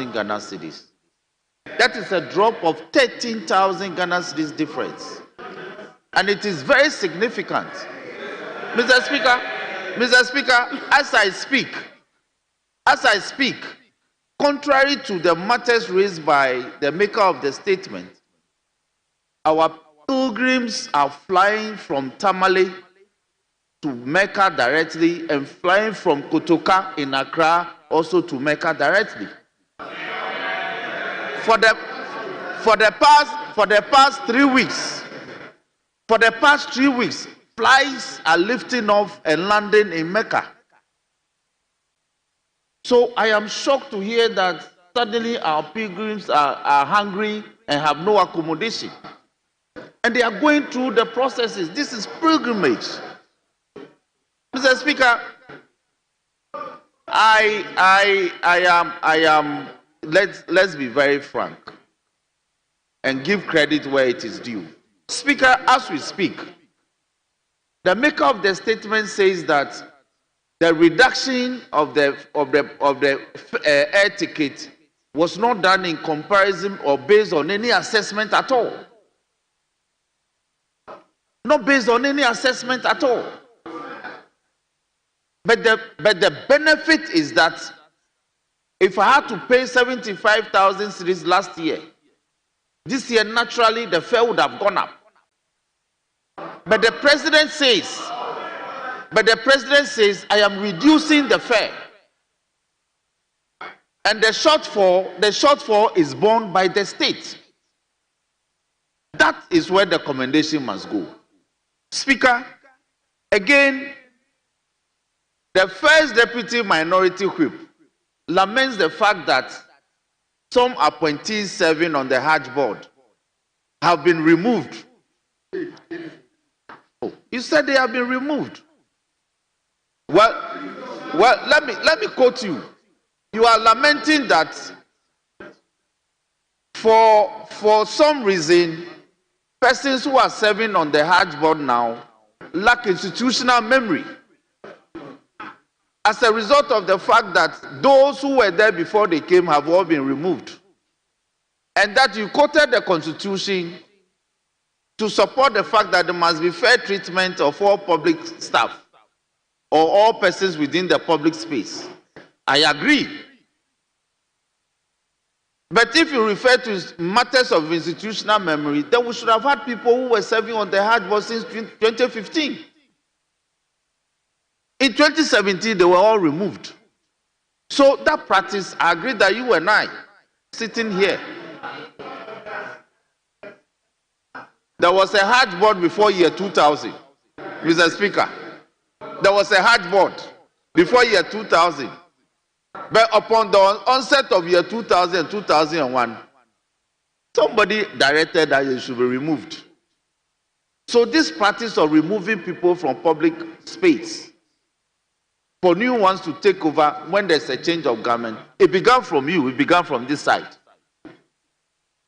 Ghana cedis. That is a drop of 13,000 Ghana cedis difference. And it is very significant. Mr. Speaker, as I speak, contrary to the matters raised by the maker of the statement, our pilgrims are flying from Tamale to Mecca directly and flying from Kotoka in Accra also to Mecca directly. For the past 3 weeks, flights are lifting off and landing in Mecca. So I am shocked to hear that suddenly our pilgrims are hungry and have no accommodation. And they are going through the processes. This is Mr. Speaker, let's be very frank and give credit where it is due. Speaker, as we speak, the maker of the statement says that the reduction of the air ticket was not done in comparison or based on any assessment at all. Not based on any assessment at all. But the benefit is that if I had to pay 75,000 cedis last year, this year naturally the fare would have gone up. But the president says, I am reducing the fare. And the shortfall is borne by the state. That is where the commendation must go. Speaker, again, the first deputy minority whip laments the fact that some appointees serving on the Hajj board have been removed. Oh, you said they have been removed. Well, let me quote you. You are lamenting that for some reason, persons who are serving on the Hajj board now lack institutional memory. As a result of the fact that those who were there before they came have all been removed. And that you quoted the Constitution to support the fact that there must be fair treatment of all public staff or all persons within the public space. I agree. But if you refer to matters of institutional memory, then we should have had people who were serving on the Hajj board since 2015. In 2017, they were all removed. So that practice, I agree that you and I, sitting here, there was a Hajj board before year 2000, Mr. Speaker. There was a Hajj board before year 2000. But upon the onset of year 2000, 2001, somebody directed that it should be removed. So this practice of removing people from public space for new ones to take over when there's a change of government, it began from you, it began from this side.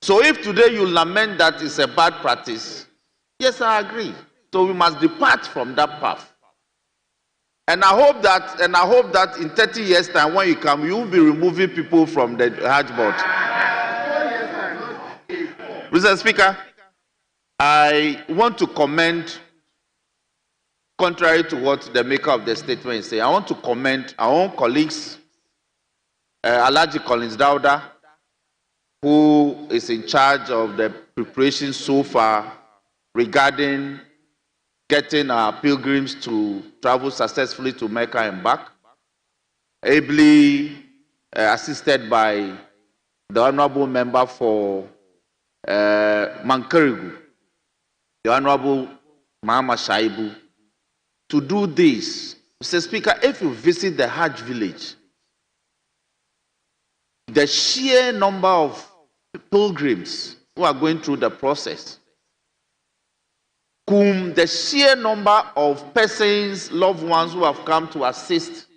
So if today you lament that it's a bad practice, yes, I agree. So we must depart from that path. And I hope that in 30 years' time, when you come, you will be removing people from the Hajj board. Mr. Speaker, I want to commend, contrary to what the maker of the statement is saying, I want to commend our own colleagues, Alhaji Collins Dauda, who is in charge of the preparation so far regarding getting our pilgrims to travel successfully to Mecca and back, ably assisted by the Honorable Member for Mankarigu, the Honorable Mahama Shaibu, to do this. Mr. Speaker, if you visit the Hajj village, the sheer number of pilgrims who are going through the process, the sheer number of persons, loved ones who have come to assist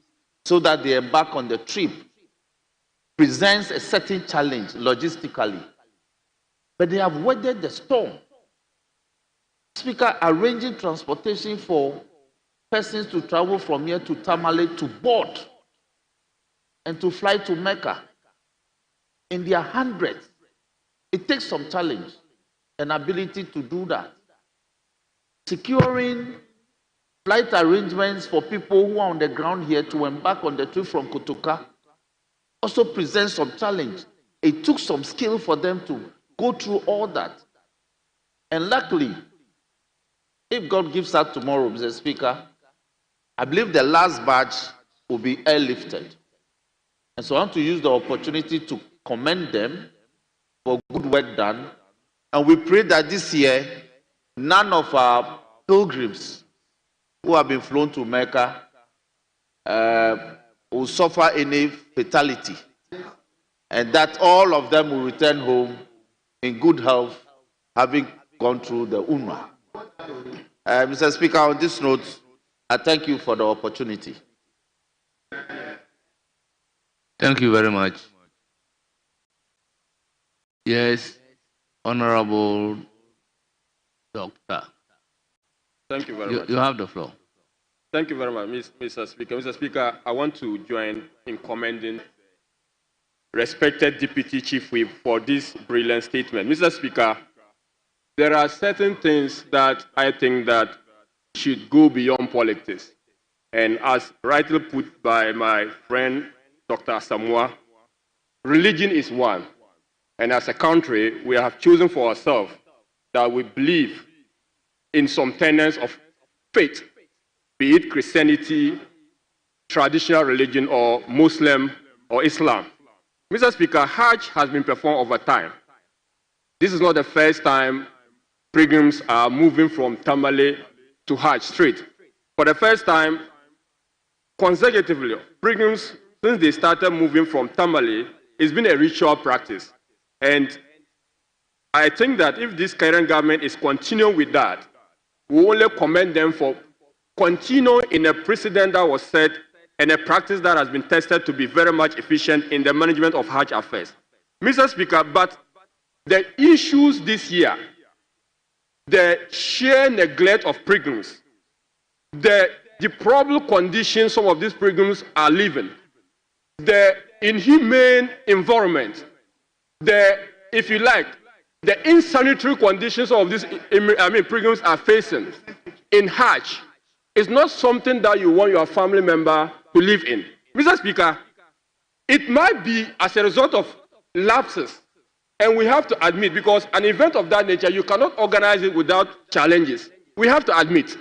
so that they embark on the trip, presents a certain challenge logistically. But they have weathered the storm. Speaker, arranging transportation for persons to travel from here to Tamale to board and to fly to Mecca. in their hundreds. It takes some challenge and ability to do that. Securing flight arrangements for people who are on the ground here to embark on the trip from Kotoka also presents some challenge. It took some skill for them to go through all that. And luckily, if God gives us tomorrow, Mr. Speaker, I believe the last batch will be airlifted. And so I want to use the opportunity to commend them for good work done. And we pray that this year, none of our pilgrims who have been flown to Mecca will suffer any fatality, and that all of them will return home in good health, having gone through the Umrah. Mr. Speaker, on this note, I thank you for the opportunity. Thank you very much. Yes, Honorable Doctor. Thank you very much. You have the floor. Thank you very much, Mr. Speaker. Mr. Speaker, I want to join in commending respected Deputy Chief Whip for this brilliant statement. Mr. Speaker, there are certain things that I think that should go beyond politics. And as rightly put by my friend, Dr. Samoa, religion is one. And as a country, we have chosen for ourselves that we believe in some tenets of faith, be it Christianity, traditional religion, or Muslim or Islam. Mr. Speaker, Hajj has been performed over time. This is not the first time pilgrims are moving from Tamale to Hajj straight. For the first time, consecutively, pilgrims, since they started moving from Tamale, it's been a ritual practice. And I think that if this current government is continuing with that, we only commend them for continuing in a precedent that was set and a practice that has been tested to be very much efficient in the management of Hajj affairs. Mr. Speaker, but the issues this year, the sheer neglect of pilgrims, the deplorable conditions some of these pilgrims are living, the inhumane environment, if you like, the insanitary conditions of these pilgrims are facing in Hajj is not something that you want your family member to live in. Mr. Speaker, it might be as a result of lapses, and we have to admit, because an event of that nature, you cannot organize it without challenges. We have to admit.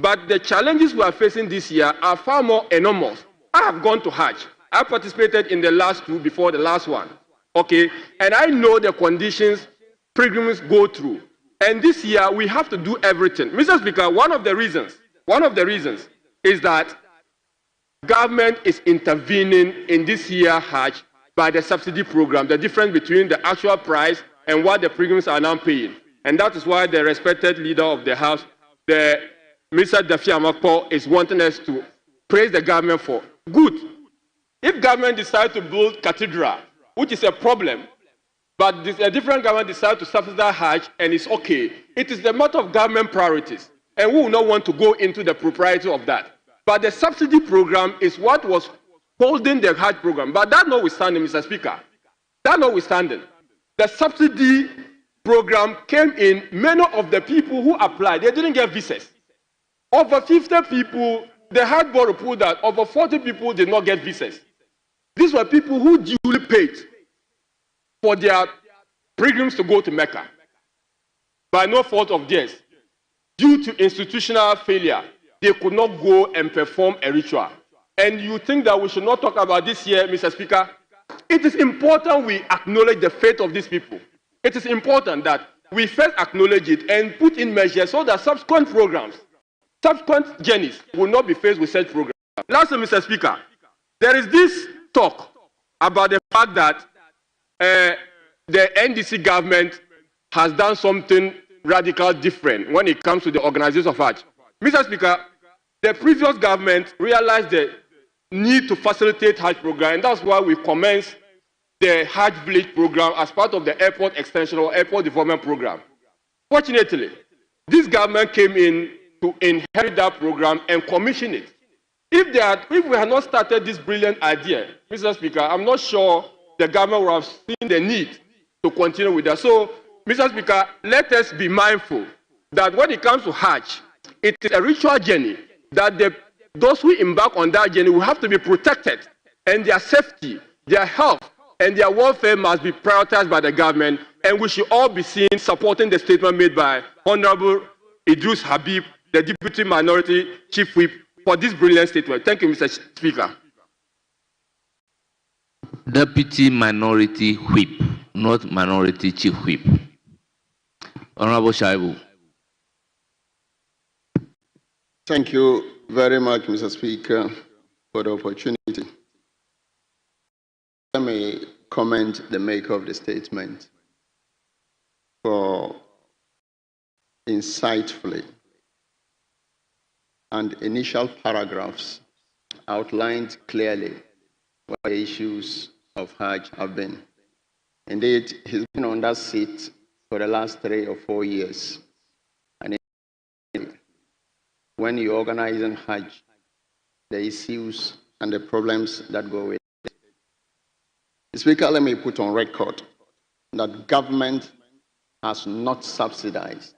But the challenges we are facing this year are far more enormous. I have gone to Hajj. I participated in the last two before the last one. Okay? And I know the conditions pilgrims go through. And this year, we have to do everything. Mr. Speaker, one of the reasons is that government is intervening in this year Hajj by the subsidy program, the difference between the actual price and what the pilgrims are now paying. And that is why the respected leader of the House, Mr. Dafi Amakpo, is wanting us to praise the government for. Good. If government decides to build cathedral, which is a problem, but a different government decides to subsidize Hajj, and it's okay. It is the matter of government priorities, and we will not want to go into the propriety of that. But the subsidy program is what was holding the Hajj program. But that notwithstanding, Mr. Speaker, that notwithstanding, the subsidy program came in. Many of the people who applied, they didn't get visas. Over 50 people, the Hajj board reported that over 40 people did not get visas. These were people who duly paid for their pilgrims to go to Mecca by no fault of theirs. Due to institutional failure, they could not go and perform a ritual. And you think that we should not talk about this year, Mr. Speaker? It is important we acknowledge the faith of these people. It is important that we first acknowledge it and put in measures so that subsequent programs, subsequent journeys will not be faced with such programs. Lastly, Mr. Speaker, there is this talk about the fact that the NDC government has done something radical different when it comes to the organization of Hajj. Mr. Speaker, the previous government realized the need to facilitate Hajj program, and that's why we commenced the Hajj Village program as part of the airport extension or airport development program. Fortunately, this government came in to inherit that program and commission it. If we had not started this brilliant idea, Mr. Speaker, I'm not sure the government would have seen the need to continue with that. So, Mr. Speaker, let us be mindful that when it comes to Hajj, it is a ritual journey that those who embark on that journey will have to be protected, and their safety, their health, and their welfare must be prioritized by the government, and we should all be seen supporting the statement made by Honorable Idris Habib, the Deputy Minority Chief Whip, for this brilliant statement. Thank you, Mr. Speaker. Deputy Minority Whip, not Minority Chief Whip. Honorable Shaibu. Thank you very much, Mr. Speaker, for the opportunity. Let me comment the maker of the statement for insightfully and initial paragraphs outlined clearly what the issues of Hajj have been. Indeed, he's been on that seat for the last 3 or 4 years. And when you organize in Hajj, the issues and the problems that go with it. Speaker, let me put on record that government has not subsidized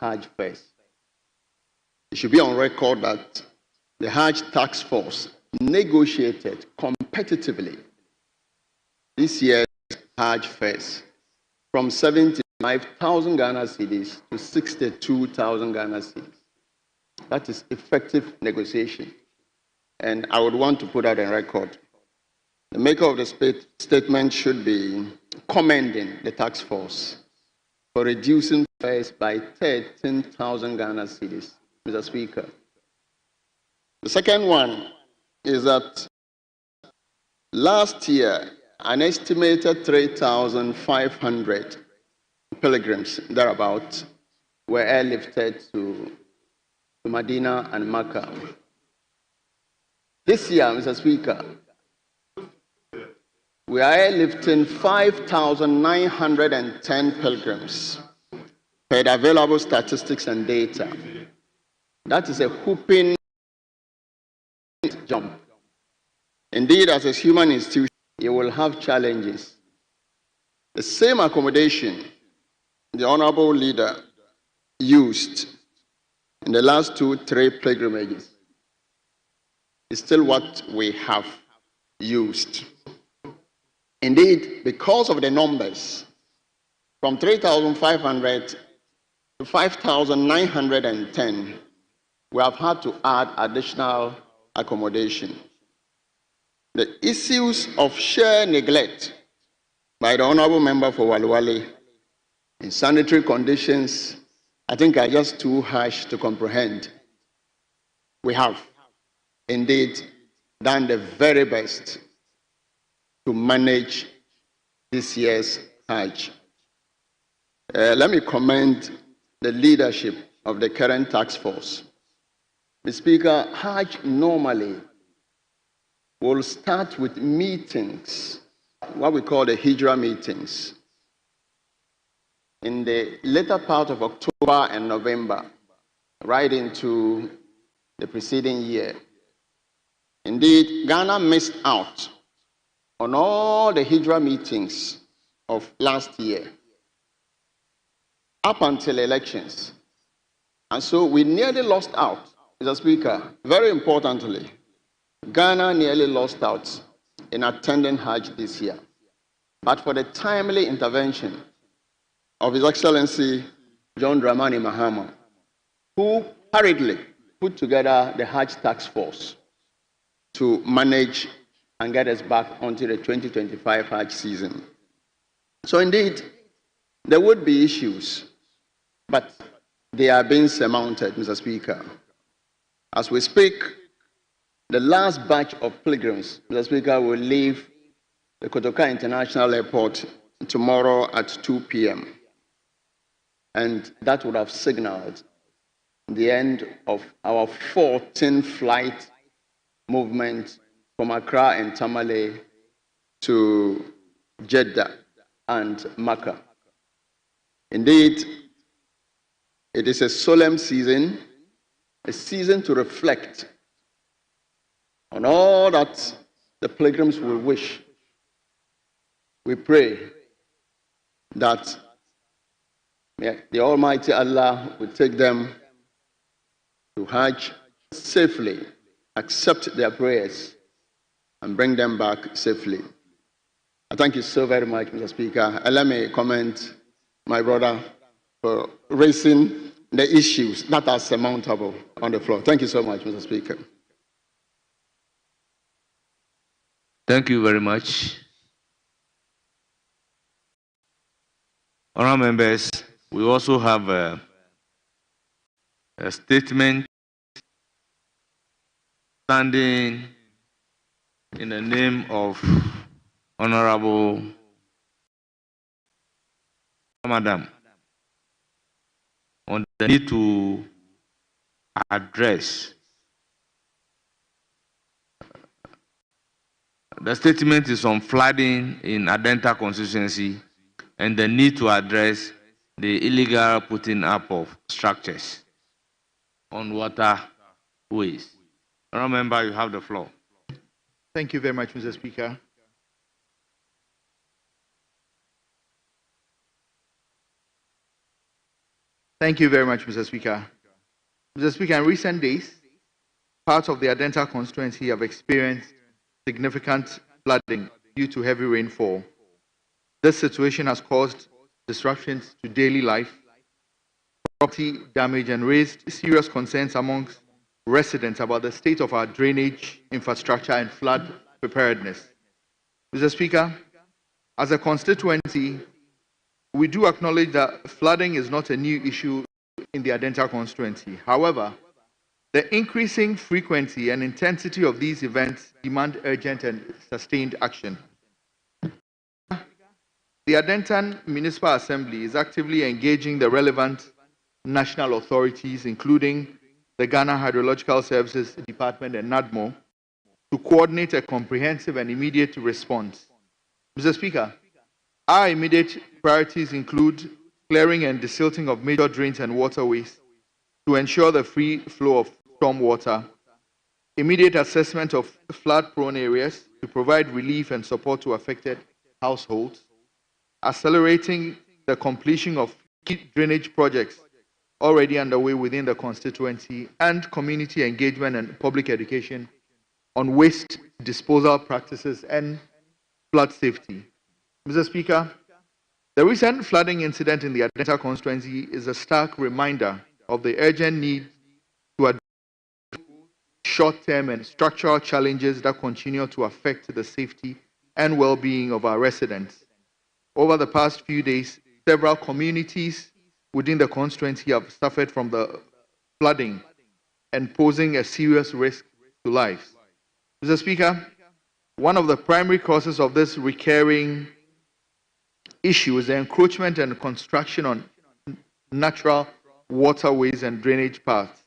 Hajj fares. It should be on record that the Hajj task force negotiated competitively this year's Hajj fares from 75,000 Ghana cedis to 62,000 Ghana cedis. That is effective negotiation. And I would want to put that on record. The maker of the statement should be commending the task force for reducing fares by 13,000 Ghana cedis, Mr. Speaker. The second one is that last year, an estimated 3,500 pilgrims, thereabout, were airlifted to Medina and Mecca. This year, Mr. Speaker, we are airlifting 5,910 pilgrims per the available statistics and data. That is a whooping jump. Indeed, as a human institution, you will have challenges. The same accommodation the honorable leader used in the last 2-3 pilgrimages is still what we have used. Indeed, because of the numbers, from 3,500 to 5,910, we have had to add additional accommodation. The issues of sheer neglect by the honorable member for Walwale in sanitary conditions, I think, are just too harsh to comprehend. We have indeed done the very best to manage this year's Hajj. Let me commend the leadership of the current task force. Mr. Speaker, Hajj normally will start with meetings, what we call the Hijra meetings, in the later part of October and November, right into the preceding year. Indeed, Ghana missed out on all the Hijra meetings of last year, up until elections. And so we nearly lost out, Mr. Speaker. Very importantly, Ghana nearly lost out in attending Hajj this year. But for the timely intervention of His Excellency John Dramani Mahama, who hurriedly put together the Hajj task force to manage and get us back onto the 2025 Hajj season. So indeed, there would be issues, but they are being surmounted, Mr. Speaker. As we speak, the last batch of pilgrims, Mr. Speaker, will leave the Kotoka International Airport tomorrow at 2 p.m. And that would have signaled the end of our 14 flight movement from Accra and Tamale to Jeddah and Makkah. Indeed, it is a solemn season, a season to reflect on all that the pilgrims will wish We pray that the Almighty Allah will take them to Hajj safely, accept their prayers, and bring them back safely. I thank you so very much, Mr. Speaker. And let me comment my brother for raising the issues that are surmountable on the floor. Thank you so much, Mr. Speaker. Thank you very much. Honourable members, we also have a statement standing in the name of Honourable Madam on the need to address. The statement is on flooding in Adenta constituency and the need to address the illegal putting up of structures on waterways. Honourable member, you have the floor. Thank you very much, Mr. Speaker. Thank you very much, Mr. Speaker. Mr. Speaker, in recent days, parts of the Adenta constituency have experienced significant flooding due to heavy rainfall. This situation has caused disruptions to daily life, property damage, and raised serious concerns amongst residents about the state of our drainage infrastructure and flood preparedness. Mr. Speaker, as a constituency, we do acknowledge that flooding is not a new issue in the Adenta constituency. However, the increasing frequency and intensity of these events demand urgent and sustained action. The Adentan Municipal Assembly is actively engaging the relevant national authorities, including the Ghana Hydrological Services Department and NADMO, to coordinate a comprehensive and immediate response. Mr. Speaker, our immediate priorities include clearing and desilting of major drains and waterways to ensure the free flow of storm water, immediate assessment of flood-prone areas to provide relief and support to affected households, accelerating the completion of key drainage projects already underway within the constituency, and community engagement and public education on waste disposal practices and flood safety. Mr. Speaker, the recent flooding incident in the Adenta constituency is a stark reminder of the urgent need to address short-term and structural challenges that continue to affect the safety and well-being of our residents. Over the past few days, several communities within the constituency have suffered from the flooding and posing a serious risk to lives. Mr. Speaker, one of the primary causes of this recurring issue is the encroachment and construction on natural waterways and drainage paths.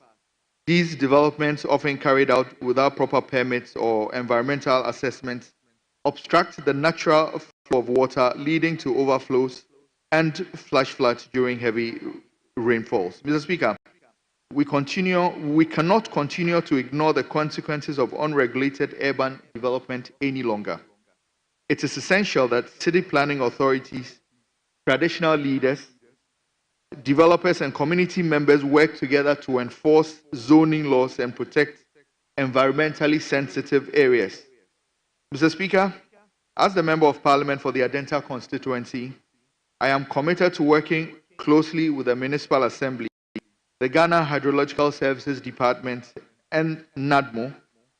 These developments, often carried out without proper permits or environmental assessments, obstruct the natural flow of water, leading to overflows and flash floods during heavy rainfalls. Mr. Speaker, we cannot continue to ignore the consequences of unregulated urban development any longer. It is essential that city planning authorities, traditional leaders, developers, and community members work together to enforce zoning laws and protect environmentally sensitive areas. Mr. Speaker, as the Member of Parliament for the Adenta constituency, I am committed to working closely with the Municipal Assembly, the Ghana Hydrological Services Department, and NADMO,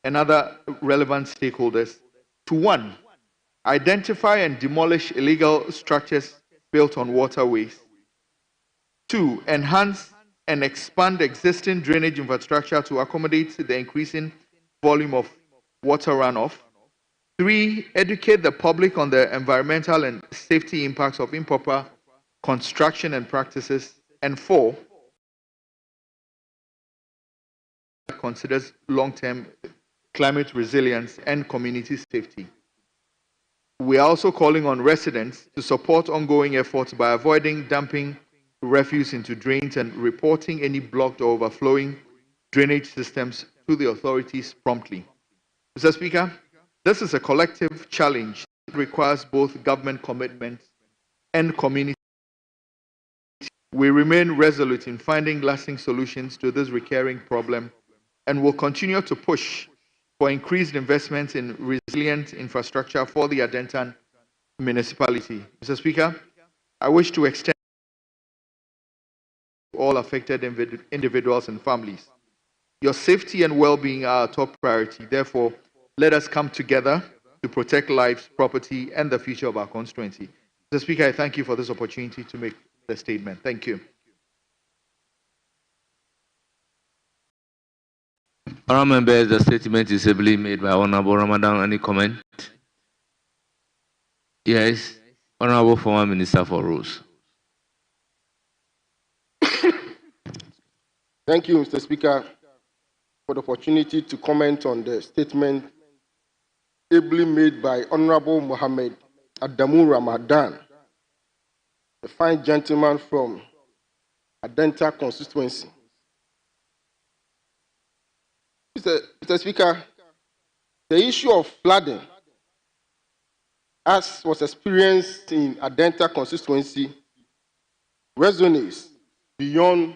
and other relevant stakeholders to 1. Identify and demolish illegal structures built on waterways. 2. Enhance and expand existing drainage infrastructure to accommodate the increasing volume of water runoff. 3. Educate the public on the environmental and safety impacts of improper construction and practices. And 4. Considers long-term climate resilience and community safety. We are also calling on residents to support ongoing efforts by avoiding dumping refuse into drains and reporting any blocked or overflowing drainage systems to the authorities promptly. Mr. Speaker, this is a collective challenge requires both government commitment and community. We remain resolute in finding lasting solutions to this recurring problem and will continue to push for increased investments in resilient infrastructure for the Adentan municipality. Mr. Speaker, I wish to extend to all affected individuals and families. Your safety and well-being are our top priority. Therefore, let us come together to protect lives, property, and the future of our constituency. Mr. Speaker, I thank you for this opportunity to make the statement. Thank you. Honourable members, the statement is ably made by Honourable Ramadan. Any comment? Yes, Honourable Former Minister for Rules. Thank you, Mr. Speaker, for the opportunity to comment on the statement ably made by Honorable Mohammed Adamu Ramadan, a fine gentleman from Adenta constituency. Mr. Speaker, the issue of flooding, as was experienced in Adenta constituency, resonates beyond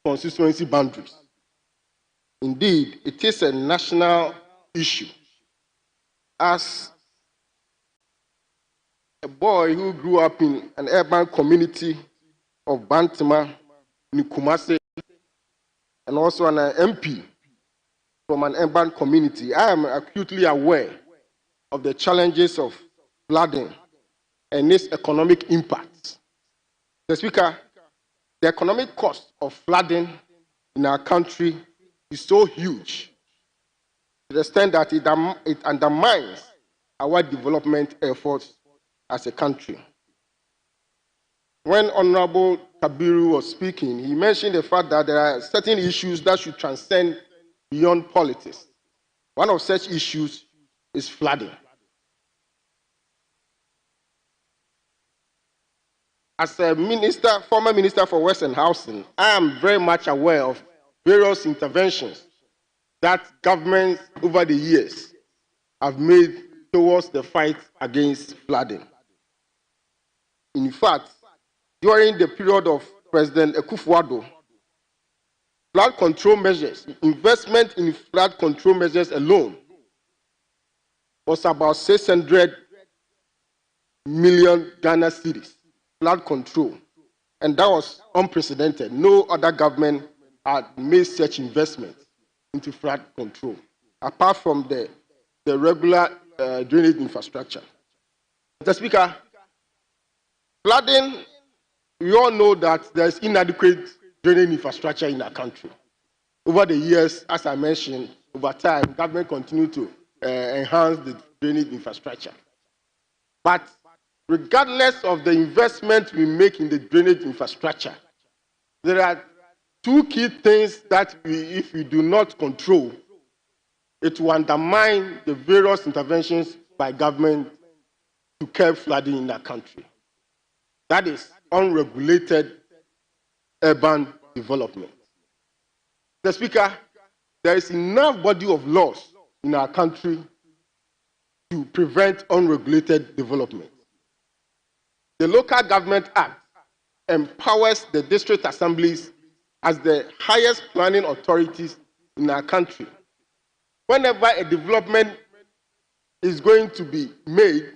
constituency boundaries. Indeed, it is a national issue. As a boy who grew up in an urban community of Bantama, Kumasi, and also an MP from an urban community, I am acutely aware of the challenges of flooding and its economic impacts. Mr. Speaker, the economic cost of flooding in our country is so huge to the extent that it undermines our development efforts as a country. When Honorable Kabiru was speaking, he mentioned the fact that there are certain issues that should transcend beyond politics. One of such issues is flooding. As a minister, former minister for Western Housing, I am very much aware of various interventions that governments over the years have made towards the fight against flooding. In fact, during the period of President Akufo-Addo, flood control measures, investment in flood control measures alone was about 600 million Ghana cedis, flood control. And that was unprecedented. No other government had made such investment into flood control, apart from the regular drainage infrastructure. Mr. Speaker, flooding, we all know that there's inadequate drainage infrastructure in our country. Over the years, as I mentioned, over time, government continued to enhance the drainage infrastructure. But regardless of the investment we make in the drainage infrastructure, there are two key things that if we do not control, it will undermine the various interventions by government to curb flooding in our country. That is unregulated urban development. Mr. Speaker, there is enough body of laws in our country to prevent unregulated development. The Local Government Act empowers the district assemblies as the highest planning authorities in our country. Whenever a development is going to be made,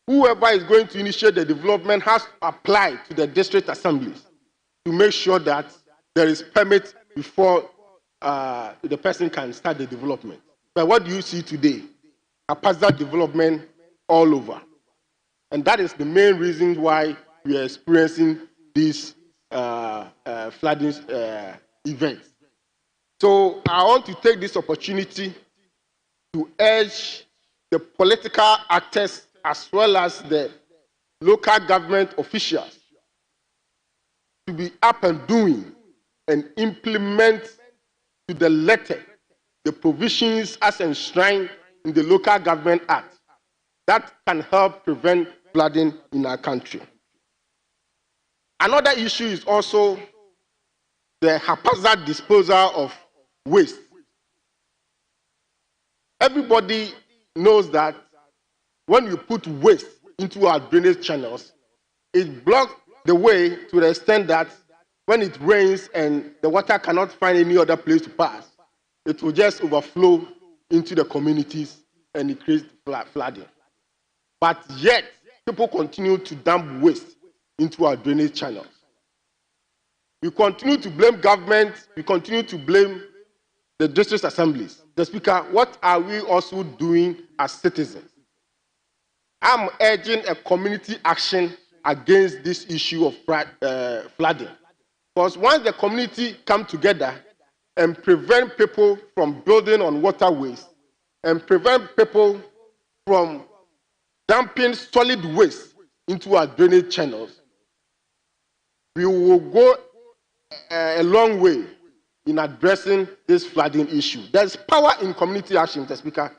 whoever is going to initiate the development has to apply to the district assemblies to make sure that there is permit before the person can start the development. But what do you see today? Haphazard development all over. And that is the main reason why we are experiencing these flooding events. So I want to take this opportunity to urge the political actors as well as the local government officials to be up and doing and implement to the letter the provisions as enshrined in the Local Government Act that can help prevent flooding in our country. Another issue is also the haphazard disposal of waste. Everybody knows that when you put waste into our drainage channels, it blocks the way to the extent that when it rains and the water cannot find any other place to pass, it will just overflow into the communities and it creates flooding. But yet, people continue to dump waste into our drainage channels. We continue to blame government, we continue to blame the district assemblies. The Speaker, what are we also doing as citizens? I'm urging a community action against this issue of flooding. Because once the community come together and prevent people from building on waterways and prevent people from dumping solid waste into our drainage channels, we will go a long way in addressing this flooding issue. There's power in community action, Mr. Speaker,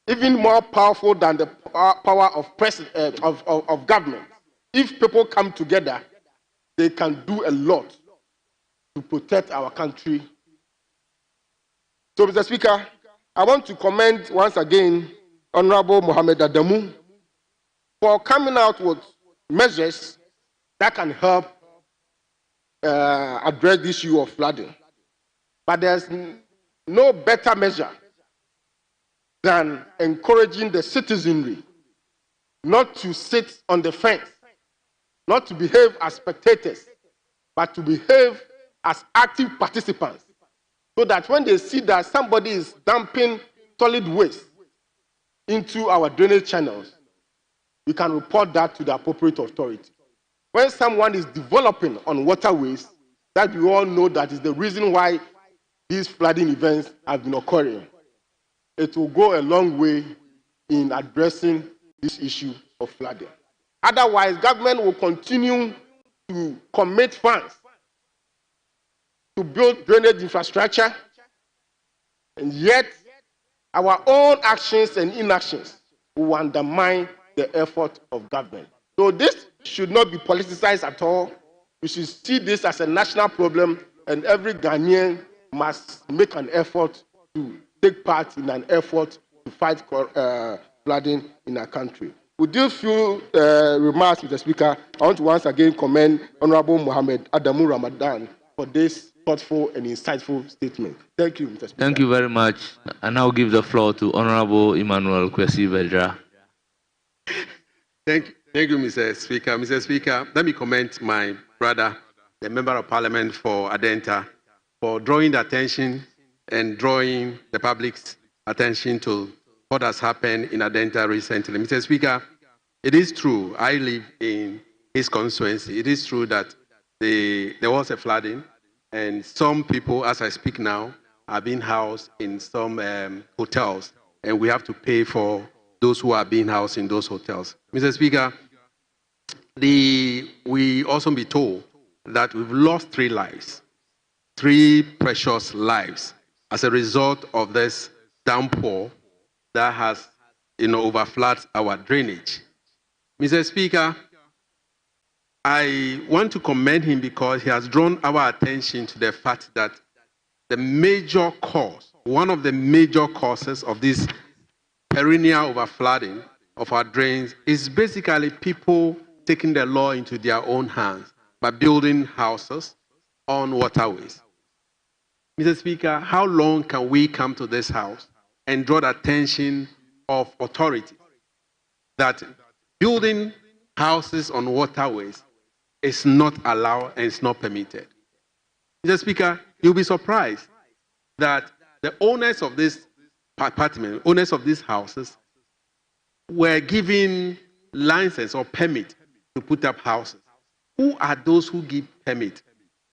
even more powerful than the power of government. If people come together, they can do a lot to protect our country. So, Mr. Speaker, I want to commend once again Honorable Mohammed Adamu for coming out with measures that can help address the issue of flooding. But there's no better measure than encouraging the citizenry not to sit on the fence, not to behave as spectators, but to behave as active participants, so that when they see that somebody is dumping solid waste into our drainage channels, we can report that to the appropriate authority. When someone is developing on waterways, that we all know that is the reason why these flooding events have been occurring, it will go a long way in addressing this issue of flooding. Otherwise, government will continue to commit funds to build drainage infrastructure, and yet our own actions and inactions will undermine the effort of government. So this should not be politicized at all. We should see this as a national problem, and every Ghanaian must make an effort to take part in an effort to fight flooding in our country. With these few remarks, Mr. Speaker, I want to once again commend Honorable Mohammed Adamu Ramadan for this thoughtful and insightful statement. Thank you, Mr. Speaker. Thank you very much. I now give the floor to Honorable Emmanuel Kwesi Vedra. Thank you, Mr. Speaker. Mr. Speaker, let me commend my brother, the Member of Parliament for Adenta, for drawing the attention and drawing the public's attention to what has happened in Adenta recently. Mr. Speaker, it is true, I live in his constituency. It is true that there was a flooding, and some people, as I speak now, are being housed in some hotels, and we have to pay for those who are being housed in those hotels. Mr. Speaker, we also be told that we've lost 3 lives, 3 precious lives, as a result of this downpour that has, overflowed our drainage. Mr. Speaker, I want to commend him because he has drawn our attention to the fact that the major cause, one of the major causes of this perennial overflooding of our drains is basically people taking the law into their own hands by building houses on waterways. Mr. Speaker, how long can we come to this house and draw the attention of authorities that building houses on waterways is not allowed and is not permitted? Mr. Speaker, you'll be surprised that the owners of this apartment, owners of these houses, were given license or permit to put up houses. Who are those who give permit